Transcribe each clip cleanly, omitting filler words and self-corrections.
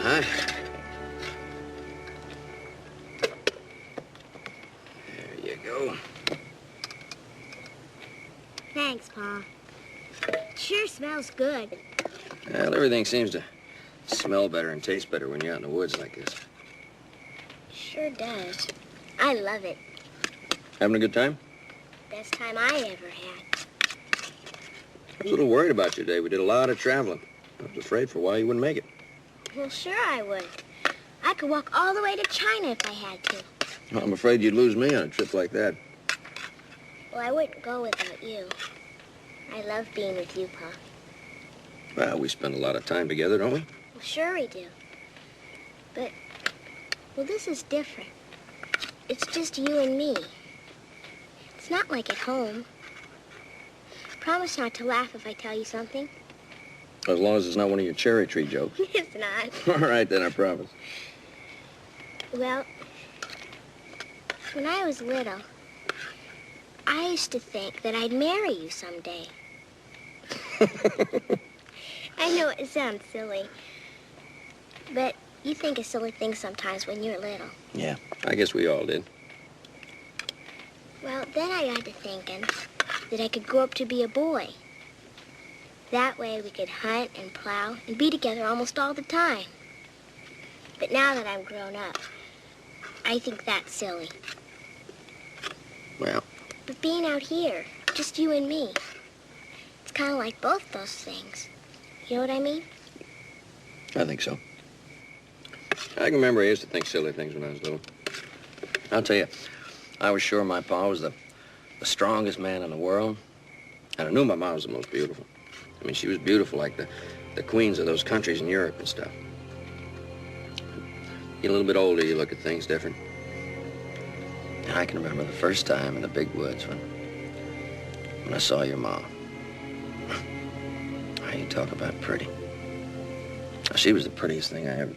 Uh-huh. There you go. Thanks, Pa. It sure smells good. Well, everything seems to smell better and taste better when you're out in the woods like this. Sure does. I love it. Having a good time? Best time I ever had. I was a little worried about you today. We did a lot of traveling. I was afraid for a while you wouldn't make it. Well, sure I would. I could walk all the way to China if I had to. Well, I'm afraid you'd lose me on a trip like that. Well, I wouldn't go without you. I love being with you, Pa. Well, we spend a lot of time together, don't we? Well, sure we do. But, well, this is different. It's just you and me. It's not like at home. Promise not to laugh if I tell you something. As long as it's not one of your cherry tree jokes. It's not. All right, then, I promise. Well, when I was little, I used to think that I'd marry you someday. I know it sounds silly, but you think of silly things sometimes when you're little. Yeah, I guess we all did. Well, then I got to thinking that I could grow up to be a boy. That way we could hunt and plow and be together almost all the time. But now that I'm grown up, I think that's silly. Well. But being out here, just you and me, it's kind of like both those things. You know what I mean? I think so. I can remember I used to think silly things when I was little. I'll tell you, I was sure my pa was the strongest man in the world. And I knew my mom was the most beautiful. I mean, she was beautiful like the queens of those countries in Europe and stuff. You get a little bit older, you look at things different. And I can remember the first time in the big woods when I saw your mom. How you talk about pretty. She was the prettiest thing I ever...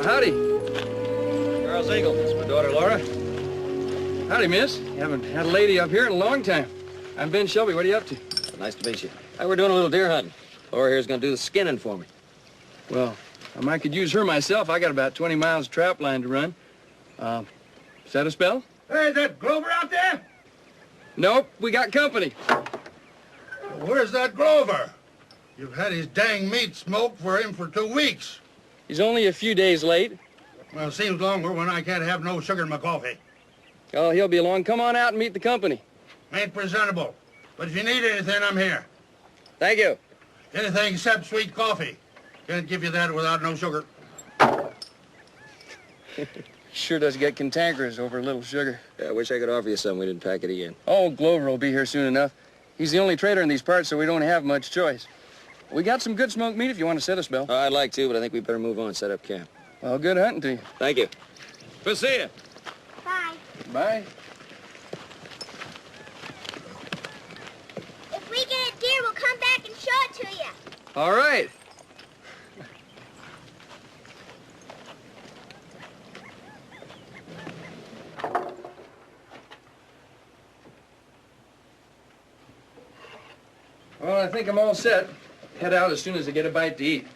Howdy. Charles Eagle. This is my daughter, Laura. Howdy, miss. You haven't had a lady up here in a long time. I'm Ben Shelby. What are you up to? Nice to meet you. We're doing a little deer hunting. Laura here's gonna do the skinning for me. Well, I could use her myself. I got about 20 miles of trap line to run. Is that a spell? Hey, is that Grover out there? Nope, we got company. Where's that Grover? You've had his dang meat smoked for him for 2 weeks. He's only a few days late. Well, it seems longer when I can't have no sugar in my coffee. Oh, he'll be along. Come on out and meet the company. Ain't presentable. But if you need anything, I'm here. Thank you. Anything except sweet coffee. Can't give you that without no sugar. Sure does get cantankerous over a little sugar. Yeah, I wish I could offer you some. We didn't pack it again. Oh, Glover will be here soon enough. He's the only trader in these parts, so we don't have much choice. We got some good smoked meat if you want to set a spell. I'd like to, but I think we better move on and set up camp. Well, good hunting to you. Thank you. We'll see you. Bye. Bye. If we get a deer, we'll come back and show it to you. All right. Well, I think I'm all set. Head out as soon as I get a bite to eat.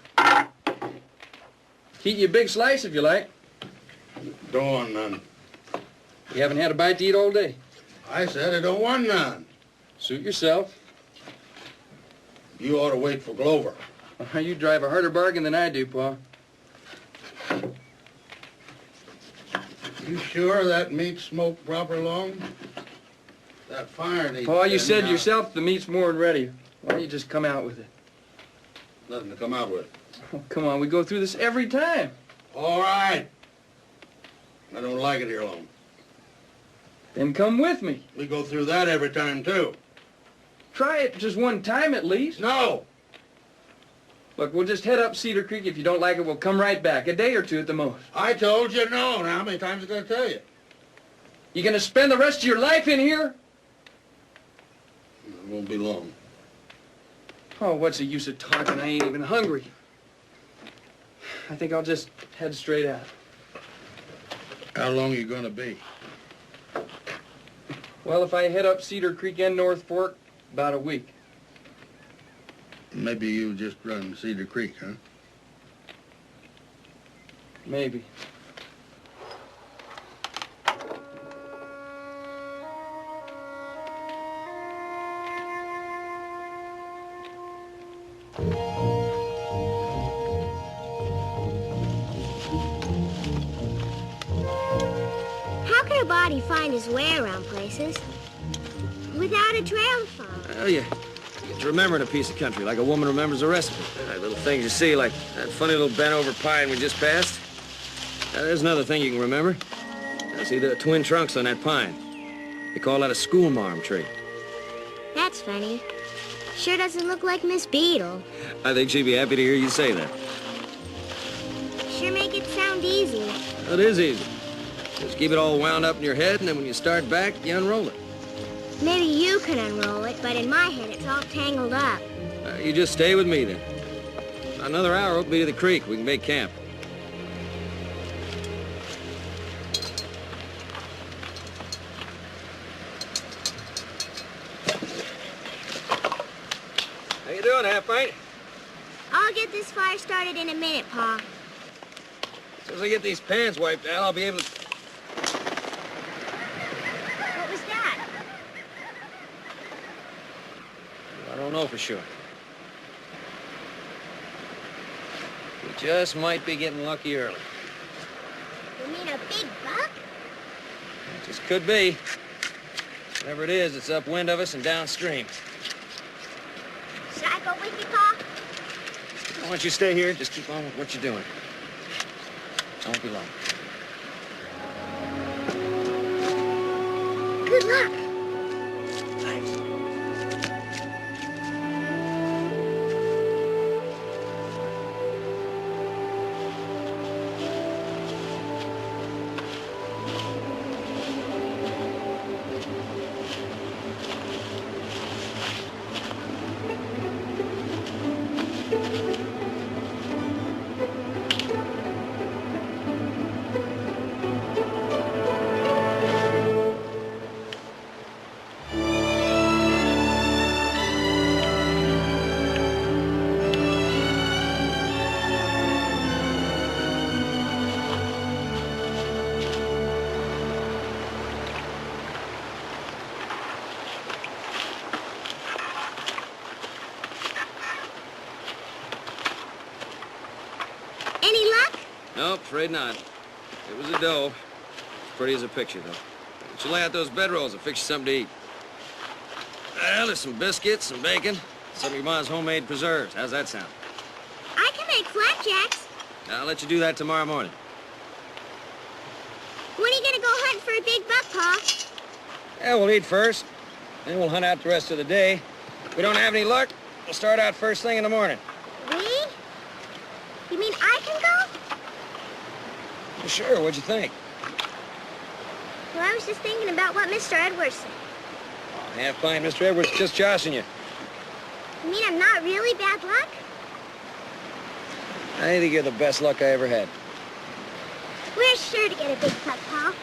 Eat you a big slice if you like. Go on, then. You haven't had a bite to eat all day. I said I don't want none. Suit yourself. You ought to wait for Glover. You drive a harder bargain than I do, Pa. You sure that meat's smoked proper long? That fire needs... Pa, you said out. yourself the meat's more than ready. Why don't you just come out with it? Nothing to come out with. Oh, come on, we go through this every time. All right. I don't like it here long. Then come with me. We go through that every time, too. Try it just one time at least. No! Look, we'll just head up Cedar Creek. If you don't like it, we'll come right back. A day or two at the most. I told you no. Now, how many times am I going to tell you? You gonna spend the rest of your life in here? It won't be long. Oh, what's the use of talking? I ain't even hungry. I think I'll just head straight out. How long are you going to be? Well, if I head up Cedar Creek and North Fork, about a week. Maybe you just run Cedar Creek, huh? Maybe. How can a body find his way around places without a trail to follow? Well, you get to remember in a piece of country like a woman remembers a recipe. Little things you see, like that funny little bent-over pine we just passed. There's another thing you can remember. See the twin trunks on that pine. They call that a schoolmarm tree. That's funny. Sure doesn't look like Miss Beadle. I think she'd be happy to hear you say that. Sure make it sound easy. It is easy. Just keep it all wound up in your head, and then when you start back, you unroll it. Maybe you can unroll it, but in my head it's all tangled up. You just stay with me, then. Another hour, we'll be to the creek. We can make camp. How you doing, Half-Pint? I'll get this fire started in a minute, Pa. As soon as I get these pans wiped out, I'll be able to... What was that? I don't know for sure. We just might be getting lucky early. You mean a big buck? It just could be. Whatever it is, it's upwind of us and downstream. Should I go with you, Pa? Why don't you stay here? Just keep on with what you're doing. It won't be long. Good luck. Thanks. Any luck? Nope, afraid not. It was a doe. As pretty as a picture, though. Why don't you lay out those bedrolls and fix you something to eat? Well, there's some biscuits, some bacon, some of your mom's homemade preserves. How's that sound? I can make flapjacks. I'll let you do that tomorrow morning. When are you gonna go hunt for a big buck, Pa? Yeah, we'll eat first. Then we'll hunt out the rest of the day. If we don't have any luck, we'll start out first thing in the morning. We? You mean I can go? Well, sure, what'd you think? Well, I was just thinking about what Mr. Edwards said. Half-Pint, Mr. Edwards just joshing you. You mean I'm not really bad luck? I think you're the best luck I ever had. We're sure to get a big buck, Pa.